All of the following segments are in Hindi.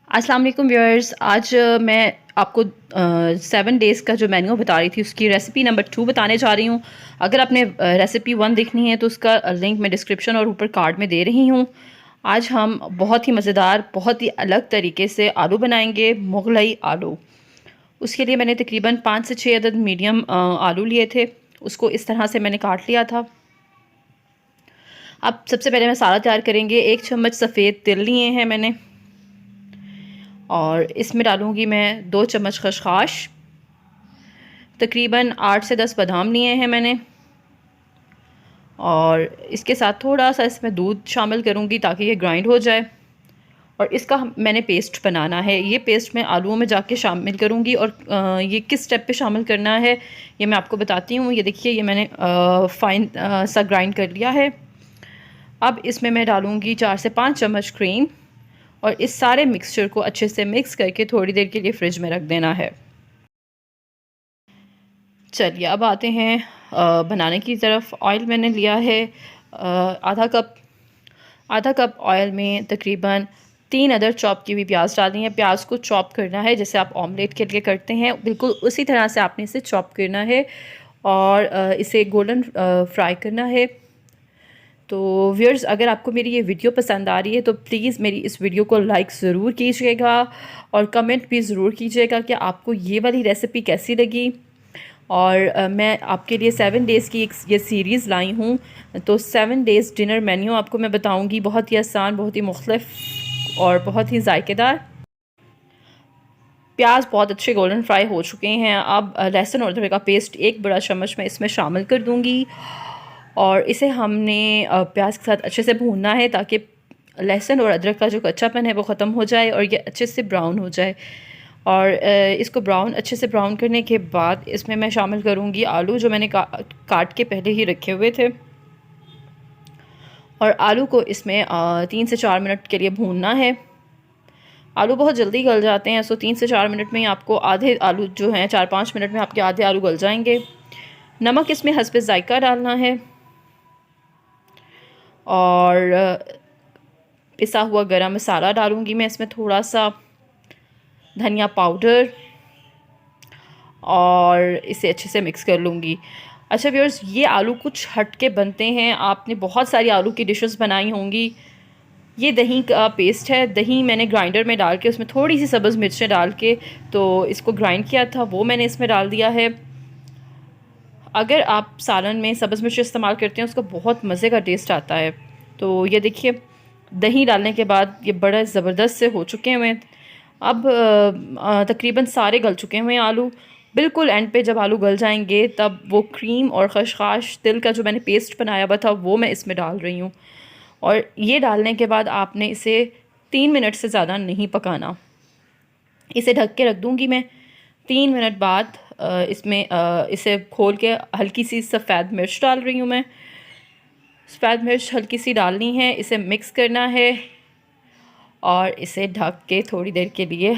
अस्सलाम वालेकुम व्यूअर्स। आज मैं आपको 7 डेज़ का जो मेन्यू बता रही थी उसकी रेसिपी नंबर 2 बताने जा रही हूँ। अगर आपने रेसिपी 1 देखनी है तो उसका लिंक मैं डिस्क्रिप्शन और ऊपर कार्ड में दे रही हूँ। आज हम बहुत ही मज़ेदार, बहुत ही अलग तरीके से आलू बनाएंगे, मुगलई आलू। उसके लिए मैंने तकरीबन 5 से 6 अदद मीडियम आलू लिए थे। उसको इस तरह से मैंने काट लिया था। अब सबसे पहले मैं सारा तैयार करेंगे। 1 चम्मच सफ़ेद तिल लिए हैं मैंने, और इसमें डालूँगी मैं 2 चम्मच खसखस, तकरीबन 8 से 10 बादाम लिए हैं मैंने, और इसके साथ थोड़ा सा इसमें दूध शामिल करूँगी ताकि ये ग्राइंड हो जाए। और इसका मैंने पेस्ट बनाना है। ये पेस्ट मैं आलूओं में जाके शामिल करूँगी, और ये किस स्टेप पे शामिल करना है ये मैं आपको बताती हूँ। ये देखिए, ये मैंने फाइन सा ग्राइंड कर लिया है। अब इसमें मैं डालूँगी 4 से 5 चम्मच क्रीम, और इस सारे मिक्सचर को अच्छे से मिक्स करके थोड़ी देर के लिए फ्रिज में रख देना है। चलिए अब आते हैं बनाने की तरफ। ऑयल मैंने लिया है आधा कप ऑयल में तकरीबन 3 अदर चॉप की हुई प्याज डालनी है। प्याज को चॉप करना है जैसे आप ऑमलेट के लिए करते हैं, बिल्कुल उसी तरह से आपने इसे चॉप करना है और इसे गोल्डन फ्राई करना है। तो व्यूअर्स, अगर आपको मेरी ये वीडियो पसंद आ रही है तो प्लीज़ मेरी इस वीडियो को लाइक ज़रूर कीजिएगा और कमेंट भी ज़रूर कीजिएगा कि आपको ये वाली रेसिपी कैसी लगी। और मैं आपके लिए 7 डेज़ की एक ये सीरीज़ लाई हूँ। तो 7 डेज़ डिनर मेन्यू आपको मैं बताऊँगी, बहुत ही आसान, बहुत ही मुख्तलिफ और बहुत ही जायकेदार। प्याज बहुत अच्छे गोल्डन फ्राई हो चुके हैं। अब लहसुन और अदरक का पेस्ट 1 बड़ा चम्मच मैं इसमें शामिल कर दूँगी, और इसे हमने प्याज के साथ अच्छे से भूनना है ताकि लहसुन और अदरक का जो कच्चापन है वो ख़त्म हो जाए और ये अच्छे से ब्राउन हो जाए। और इसको अच्छे से ब्राउन करने के बाद इसमें मैं शामिल करूँगी आलू जो मैंने काट के पहले ही रखे हुए थे, और आलू को इसमें 3 से 4 मिनट के लिए भूनना है। आलू बहुत जल्दी गल जाते हैं, सो 3 से 4 मिनट में ही आपको आधे आलू जो हैं 4-5 मिनट में आपके आधे आलू गल जाएंगे। नमक इसमें हस्बे ज़ायका डालना है, और पिसा हुआ गरम मसाला डालूँगी मैं इसमें, थोड़ा सा धनिया पाउडर, और इसे अच्छे से मिक्स कर लूँगी। अच्छा व्यूअर्स, ये आलू कुछ हट के बनते हैं। आपने बहुत सारी आलू की डिशेस बनाई होंगी। ये दही का पेस्ट है। दही मैंने ग्राइंडर में डाल के उसमें थोड़ी सी सब्ज़ मिर्चें डाल के तो इसको ग्राइंड किया था, वो मैंने इसमें डाल दिया है। अगर आप सालन में सब्ज़ मिर्च इस्तेमाल करते हैं उसका बहुत मज़े का टेस्ट आता है। तो ये देखिए, दही डालने के बाद ये बड़ा ज़बरदस्त से हो चुके हुए हैं। अब तकरीबन सारे गल चुके हुए हैं आलू। बिल्कुल एंड पे जब आलू गल जाएंगे तब वो क्रीम और खसखस तिल का जो मैंने पेस्ट बनाया हुआ था वो मैं इसमें डाल रही हूँ, और ये डालने के बाद आपने इसे 3 मिनट से ज़्यादा नहीं पकाना। इसे ढक के रख दूँगी मैं। 3 मिनट बाद इसे खोल के हल्की सी सफ़ेद मिर्च डाल रही हूँ मैं। सफ़ेद मिर्च हल्की सी डालनी है, इसे मिक्स करना है, और इसे ढक के थोड़ी देर के लिए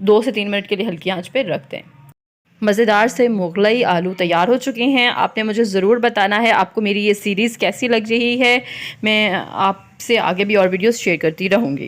2 से 3 मिनट के लिए हल्की आंच पे रख दें। मज़ेदार से मुगलई आलू तैयार हो चुके हैं। आपने मुझे ज़रूर बताना है आपको मेरी ये सीरीज़ कैसी लग रही है। मैं आपसे आगे भी और वीडियोस शेयर करती रहूँगी।